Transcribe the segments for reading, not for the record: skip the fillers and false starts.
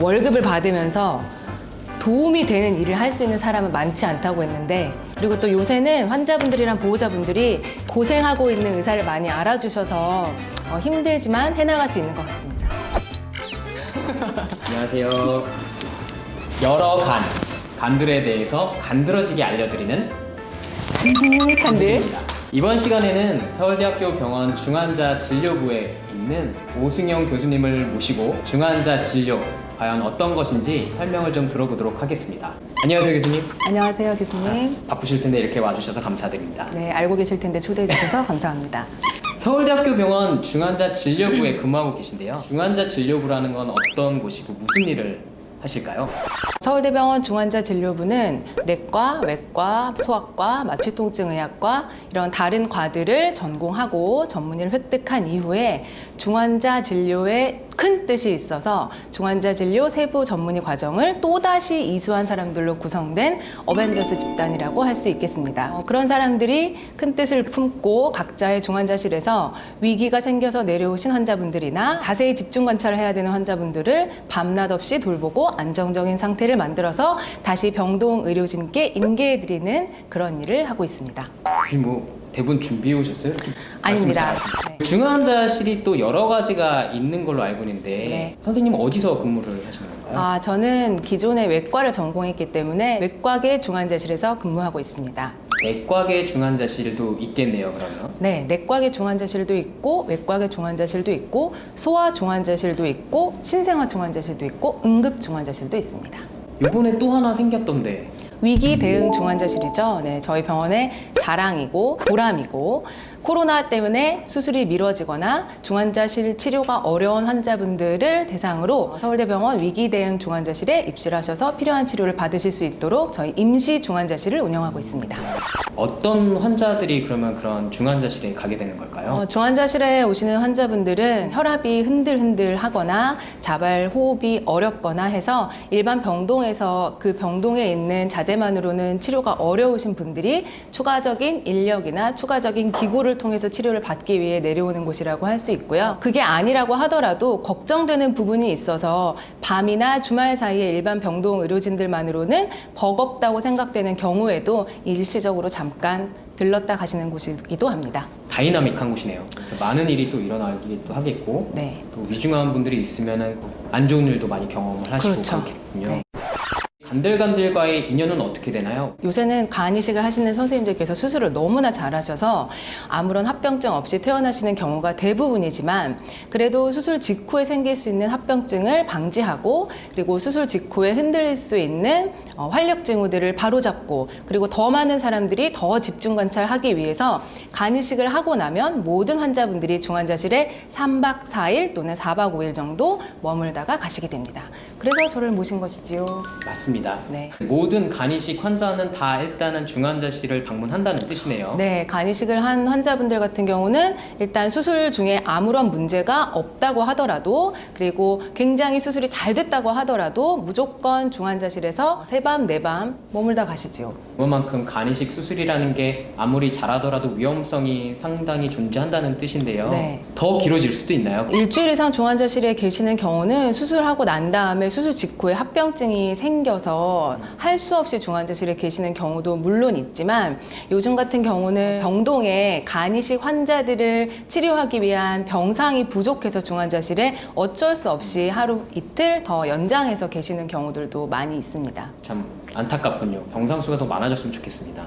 월급을 받으면서 도움이 되는 일을 할 수 있는 사람은 많지 않다고 했는데, 그리고 또 요새는 환자분들이랑 보호자분들이 고생하고 있는 의사를 많이 알아주셔서 힘들지만 해나갈 수 있는 것 같습니다. 안녕하세요. 여러 간들에 대해서 간드러지게 알려드리는 간들. 이번 시간에는 서울대학교 병원 중환자 진료부에 있는 오승영 교수님을 모시고 중환자 진료 과연 어떤 것인지 설명을 좀 들어보도록 하겠습니다. 안녕하세요, 교수님. 안녕하세요, 교수님. 바쁘실 텐데 이렇게 와주셔서 감사드립니다. 네, 알고 계실 텐데 초대해 주셔서 감사합니다. 서울대학교 병원 중환자 진료부에 근무하고 계신데요. 중환자 진료부라는 건 어떤 곳이고 무슨 일을 하실까요? 서울대병원 중환자진료부는 내과, 외과, 소아과, 마취통증의학과 이런 다른 과들을 전공하고 전문의를 획득한 이후에 중환자 진료에 큰 뜻이 있어서 중환자 진료 세부 전문의 과정을 또다시 이수한 사람들로 구성된 어벤져스 집단이라고 할 수 있겠습니다. 그런 사람들이 큰 뜻을 품고 각자의 중환자실에서 위기가 생겨서 내려오신 환자분들이나 자세히 집중 관찰을 해야 되는 환자분들을 밤낮 없이 돌보고 안정적인 상태를 만들어서 다시 병동 의료진께 인계해드리는 그런 일을 하고 있습니다. 대본 준비해 오셨어요? 아닙니다. 네. 중환자실이 또 여러 가지가 있는 걸로 알고 있는데 네. 선생님은 어디서 근무를 하시는 건가요? 저는 기존에 외과를 전공했기 때문에 외과계 중환자실에서 근무하고 있습니다. 내과계 중환자실도 있겠네요, 그러면. 네, 내과계 중환자실도 있고 외과계 중환자실도 있고 소아 중환자실도 있고 신생아 중환자실도 있고 응급 중환자실도 있습니다. 이번에 또 하나 생겼던데. 위기 대응 중환자실이죠. 네, 저희 병원의 자랑이고 보람이고 코로나 때문에 수술이 미뤄지거나 중환자실 치료가 어려운 환자분들을 대상으로 서울대병원 위기 대응 중환자실에 입실을 하셔서 필요한 치료를 받으실 수 있도록 저희 임시 중환자실을 운영하고 있습니다. 어떤 환자들이 그러면 그런 중환자실에 가게 되는 걸까요? 중환자실에 오시는 환자분들은 혈압이 흔들흔들 하거나 자발 호흡이 어렵거나 해서 일반 병동에서 그 병동에 있는 자재만으로는 치료가 어려우신 분들이 추가적인 인력이나 추가적인 기구를 통해서 치료를 받기 위해 내려오는 곳이라고 할 수 있고요. 그게 아니라고 하더라도 걱정되는 부분이 있어서 밤이나 주말 사이에 일반 병동 의료진들만으로는 버겁다고 생각되는 경우에도 일시적으로 잠깐 들렀다 가시는 곳이기도 합니다. 다이나믹한 곳이네요. 그래서 많은 일이 또 일어나기도 하겠고 네. 또 위중한 분들이 있으면 안 좋은 일도 많이 경험을 하시고 그렇죠. 그렇겠군요. 네. 간들간들과의 인연은 어떻게 되나요? 요새는 간이식을 하시는 선생님들께서 수술을 너무나 잘하셔서 아무런 합병증 없이 퇴원하시는 경우가 대부분이지만 그래도 수술 직후에 생길 수 있는 합병증을 방지하고 그리고 수술 직후에 흔들릴 수 있는 활력 징후들을 바로잡고 그리고 더 많은 사람들이 더 집중 관찰하기 위해서 간이식을 하고 나면 모든 환자분들이 중환자실에 3박 4일 또는 4박 5일 정도 머물다가 가시게 됩니다. 그래서 저를 모신 것이지요. 맞습니다. 네. 모든 간이식 환자는 다 일단은 중환자실을 방문한다는 뜻이네요. 네, 간이식을 한 환자분들 같은 경우는 일단 수술 중에 아무런 문제가 없다고 하더라도 그리고 굉장히 수술이 잘 됐다고 하더라도 무조건 중환자실에서 새밤, 네밤 머물다 가시지요. 그만큼 간이식 수술이라는 게 아무리 잘하더라도 위험성이 상당히 존재한다는 뜻인데요. 네. 더 길어질 수도 있나요? 일주일 이상 중환자실에 계시는 경우는 수술하고 난 다음에 수술 직후에 합병증이 생겨서 할 수 없이 중환자실에 계시는 경우도 물론 있지만 요즘 같은 경우는 병동에 간이식 환자들을 치료하기 위한 병상이 부족해서 중환자실에 어쩔 수 없이 하루 이틀 더 연장해서 계시는 경우들도 많이 있습니다. 참 안타깝군요. 병상 수가 더 많아졌으면 좋겠습니다.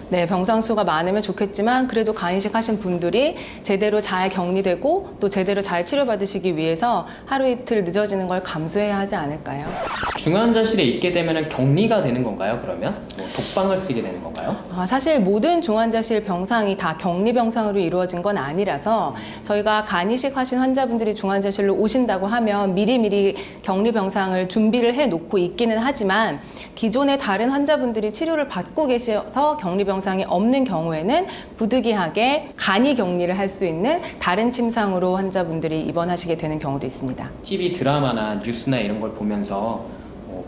네, 병상 수가 많으면 좋겠지만 그래도 간이식 하신 분들이 제대로 잘 격리되고 또 제대로 잘 치료받으시기 위해서 하루 이틀 늦어지는 걸 감수해야 하지 않을까요? 중환자실에 있게 되면 격리가 되는 건가요, 그러면? 독방을 쓰게 되는 건가요? 사실 모든 중환자실 병상이 다 격리 병상으로 이루어진 건 아니라서 저희가 간이식 하신 환자분들이 중환자실로 오신다고 하면 미리미리 격리 병상을 준비를 해 놓고 있기는 하지만 기존의 다른 환자분들이 치료를 받고 계셔서 격리 병상이 없는 경우에는 부득이하게 간이 격리를 할 수 있는 다른 침상으로 환자분들이 입원하시게 되는 경우도 있습니다. TV 드라마나 뉴스나 이런 걸 보면서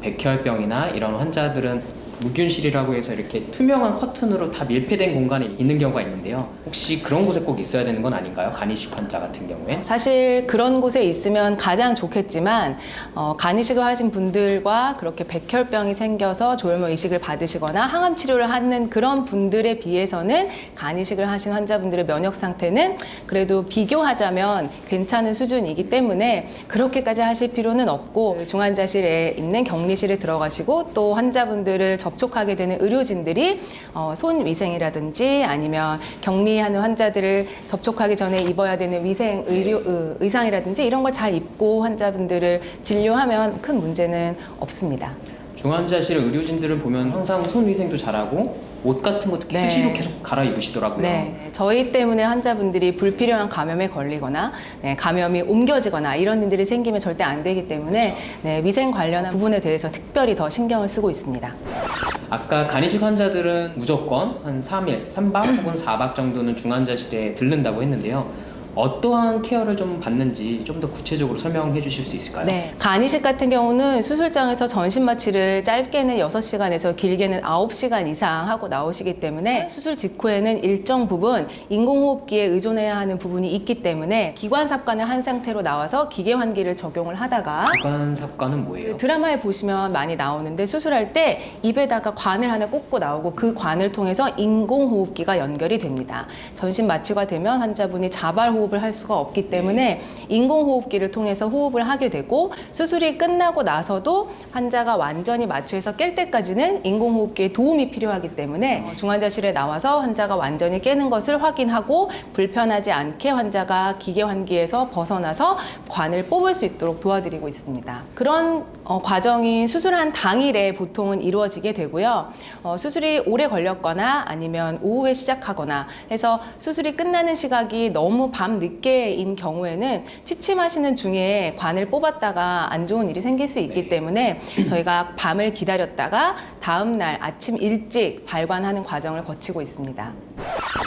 백혈병이나 이런 환자들은 무균실이라고 해서 이렇게 투명한 커튼으로 다 밀폐된 공간에 있는 경우가 있는데요. 혹시 그런 곳에 꼭 있어야 되는 건 아닌가요? 간이식 환자 같은 경우에? 사실 그런 곳에 있으면 가장 좋겠지만 간이식을 하신 분들과 그렇게 백혈병이 생겨서 조혈모 이식을 받으시거나 항암 치료를 하는 그런 분들에 비해서는 간이식을 하신 환자분들의 면역 상태는 그래도 비교하자면 괜찮은 수준이기 때문에 그렇게까지 하실 필요는 없고 중환자실에 있는 격리실에 들어가시고 또 환자분들을 접촉하게 되는 의료진들이 손 위생이라든지 아니면 격리하는 환자들을 접촉하기 전에 입어야 되는 위생 의상이라든지 이런 걸 잘 입고 환자분들을 진료하면 큰 문제는 없습니다. 중환자실 의료진들을 보면 항상 손 위생도 잘하고 옷 같은 것도 네. 수시로 계속 갈아입으시더라고요. 네, 저희 때문에 환자분들이 불필요한 감염에 걸리거나 감염이 옮겨지거나 이런 일들이 생기면 절대 안 되기 때문에 위생 관련한 부분에 대해서 특별히 더 신경을 쓰고 있습니다. 아까 간이식 환자들은 무조건 한 3일, 3박 혹은 4박 정도는 중환자실에 들른다고 했는데요. 어떠한 케어를 좀 받는지 좀 더 구체적으로 설명해 주실 수 있을까요? 네. 간이식 같은 경우는 수술장에서 전신 마취를 짧게는 6시간에서 길게는 9시간 이상 하고 나오시기 때문에 수술 직후에는 일정 부분 인공호흡기에 의존해야 하는 부분이 있기 때문에 기관삽관을 한 상태로 나와서 기계환기를 적용을 하다가 기관삽관은 뭐예요? 그 드라마에 보시면 많이 나오는데 수술할 때 입에다가 관을 하나 꽂고 나오고 그 관을 통해서 인공호흡기가 연결이 됩니다. 전신 마취가 되면 환자분이 자발호흡을 할 수가 없기 때문에 인공호흡기를 통해서 호흡을 하게 되고 수술이 끝나고 나서도 환자가 완전히 마취해서 깰 때까지는 인공호흡기에 도움이 필요하기 때문에 중환자실에 나와서 환자가 완전히 깨는 것을 확인하고 불편하지 않게 환자가 기계환기에서 벗어나서 관을 뽑을 수 있도록 도와드리고 있습니다. 그런 과정이 수술한 당일에 보통은 이루어지게 되고요. 수술이 오래 걸렸거나 아니면 오후에 시작하거나 해서 수술이 끝나는 시각이 너무 밤 늦게인 경우에는 취침하시는 중에 관을 뽑았다가 안 좋은 일이 생길 수 있기 때문에 저희가 밤을 기다렸다가 다음 날 아침 일찍 발관하는 과정을 거치고 있습니다.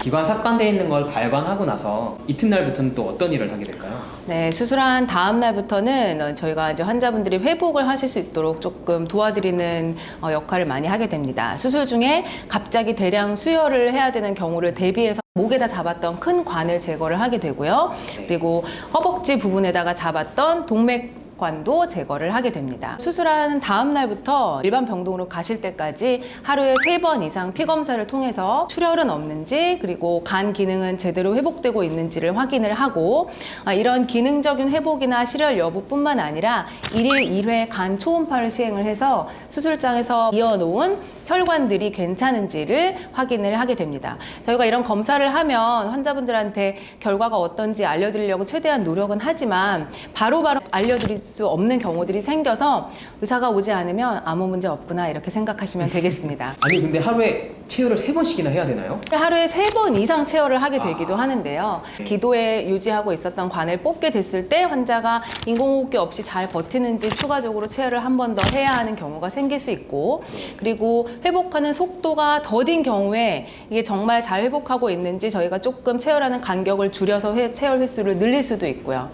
기관 삽관되어 있는 걸 발관하고 나서 이튿날부터는 또 어떤 일을 하게 될까요? 네, 수술한 다음 날부터는 저희가 이제 환자분들이 회복을 하실 수 있도록 조금 도와드리는 역할을 많이 하게 됩니다. 수술 중에 갑자기 대량 수혈을 해야 되는 경우를 대비해서 목에다 잡았던 큰 관을 제거를 하게 되고요. 그리고 허벅지 부분에다가 잡았던 동맥관도 제거를 하게 됩니다. 수술한 다음 날부터 일반 병동으로 가실 때까지 하루에 3번 이상 피 검사를 통해서 출혈은 없는지 그리고 간 기능은 제대로 회복되고 있는지를 확인을 하고 이런 기능적인 회복이나 실혈 여부뿐만 아니라 1일 1회 간 초음파를 시행을 해서 수술장에서 이어놓은 혈관들이 괜찮은지를 확인을 하게 됩니다. 저희가 이런 검사를 하면 환자분들한테 결과가 어떤지 알려드리려고 최대한 노력은 하지만 바로바로 알려드릴 수 없는 경우들이 생겨서 의사가 오지 않으면 아무 문제 없구나 이렇게 생각하시면 되겠습니다. 아니 근데 하루에 체열을 3번씩이나 해야 되나요? 하루에 3번 이상 체열을 하게 되기도 하는데요. 기도에 유지하고 있었던 관을 뽑게 됐을 때 환자가 인공호흡기 없이 잘 버티는지 추가적으로 체열을 한 번 더 해야 하는 경우가 생길 수 있고 그리고 회복하는 속도가 더딘 경우에 이게 정말 잘 회복하고 있는지 저희가 조금 체열하는 간격을 줄여서 체열 횟수를 늘릴 수도 있고요.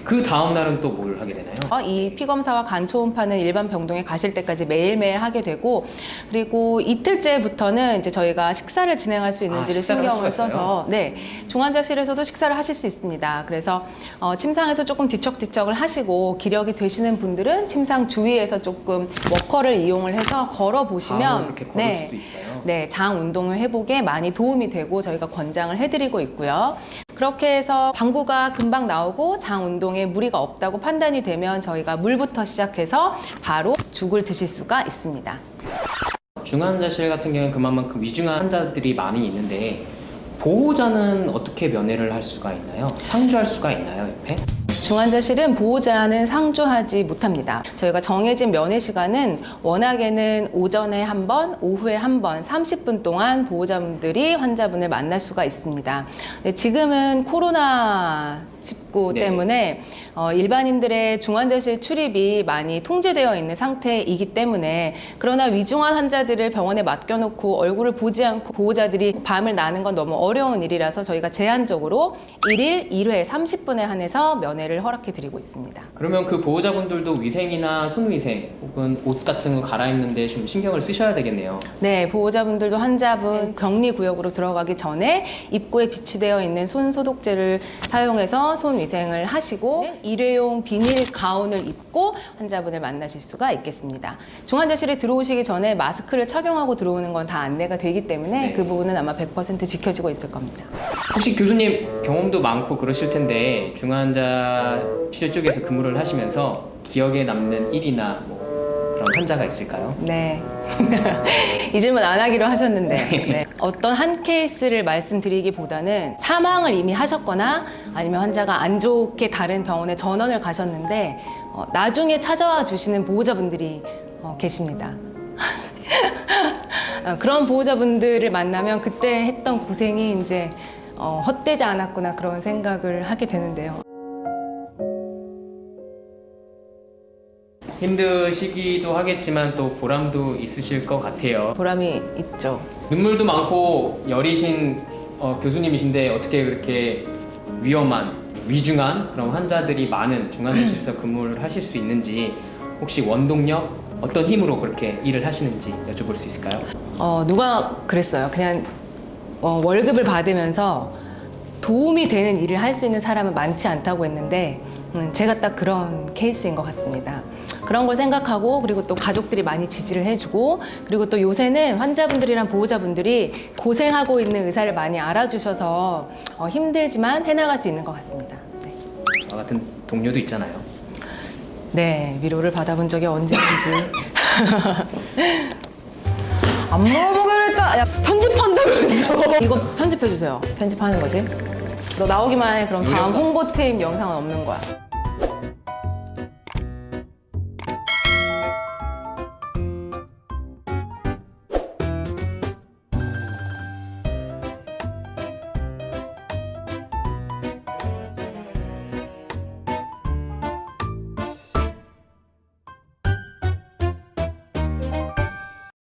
그 다음 날은 또 뭘 하게 되나요? 이 피검사와 간 초음파는 일반 병동에 가실 때까지 매일매일 하게 되고 그리고 이틀째부터는 이제 저희가 식사를 진행할 수 있는지를 식사를 할 신경을 수가 써서 중환자실에서도 식사를 하실 수 있습니다. 그래서 침상에서 조금 뒤척뒤척을 하시고 기력이 되시는 분들은 침상 주위에서 조금 워커를 이용을 해서 걸어 보시면 이렇게 걸을 수도 있어요. 네, 장 운동 회복에 많이 도움이 되고 저희가 권장을 해드리고 있고요. 그렇게 해서 방구가 금방 나오고 장 운동에 무리가 없다고 판단이 되면 저희가 물부터 시작해서 바로 죽을 드실 수가 있습니다. 중환자실 같은 경우는 그만큼 위중한 환자들이 많이 있는데 보호자는 어떻게 면회를 할 수가 있나요? 상주할 수가 있나요, 옆에? 중환자실은 보호자는 상주하지 못합니다. 저희가 정해진 면회 시간은 워낙에는 오전에 한 번, 오후에 한 번, 30분 동안 보호자분들이 환자분을 만날 수가 있습니다. 지금은 코로나19 때문에 일반인들의 중환자실 출입이 많이 통제되어 있는 상태이기 때문에 그러나 위중한 환자들을 병원에 맡겨놓고 얼굴을 보지 않고 보호자들이 밤을 나는 건 너무 어려운 일이라서 저희가 제한적으로 1일 1회 30분에 한해서 면회를 허락해 드리고 있습니다. 그러면 그 보호자분들도 위생이나 손위생 혹은 옷 같은 거 갈아입는데 좀 신경을 쓰셔야 되겠네요. 네, 보호자분들도 환자분 격리 구역으로 들어가기 전에 입구에 비치되어 있는 손 소독제를 사용해서 손 위생을 하시고 일회용 비닐 가운을 입고 환자분을 만나실 수가 있겠습니다. 중환자실에 들어오시기 전에 마스크를 착용하고 들어오는 건 다 안내가 되기 때문에 네. 그 부분은 아마 100% 지켜지고 있을 겁니다. 혹시 교수님 경험도 많고 그러실 텐데 중환자실 쪽에서 근무를 하시면서 기억에 남는 일이나 뭐 그런 환자가 있을까요? 네. 이 질문 안 하기로 하셨는데 네. 어떤 한 케이스를 말씀드리기보다는 사망을 이미 하셨거나 아니면 환자가 안 좋게 다른 병원에 전원을 가셨는데 나중에 찾아와 주시는 보호자분들이 계십니다. 그런 보호자분들을 만나면 그때 했던 고생이 이제 헛되지 않았구나 그런 생각을 하게 되는데요. 힘드시기도 하겠지만 또 보람도 있으실 것 같아요. 보람이 있죠. 눈물도 많고 여리신 교수님이신데 어떻게 그렇게 위험한, 위중한 그런 환자들이 많은 중환자실에서 근무를 하실 수 있는지 혹시 원동력, 어떤 힘으로 그렇게 일을 하시는지 여쭤볼 수 있을까요? 누가 그랬어요. 그냥 월급을 받으면서 도움이 되는 일을 할 수 있는 사람은 많지 않다고 했는데 제가 딱 그런 케이스인 것 같습니다. 그런 걸 생각하고 그리고 또 가족들이 많이 지지를 해주고 그리고 또 요새는 환자분들이랑 보호자분들이 고생하고 있는 의사를 많이 알아주셔서 힘들지만 해나갈 수 있는 것 같습니다. 네. 저 같은 동료도 있잖아요. 네, 위로를 받아본 적이 언제인지. 안 먹어보기로 했잖아. 야, 편집한다면서. 이거 편집해주세요. 편집하는 거지? 너 나오기만 해. 그럼 다음 홍보팀 영상은 없는 거야.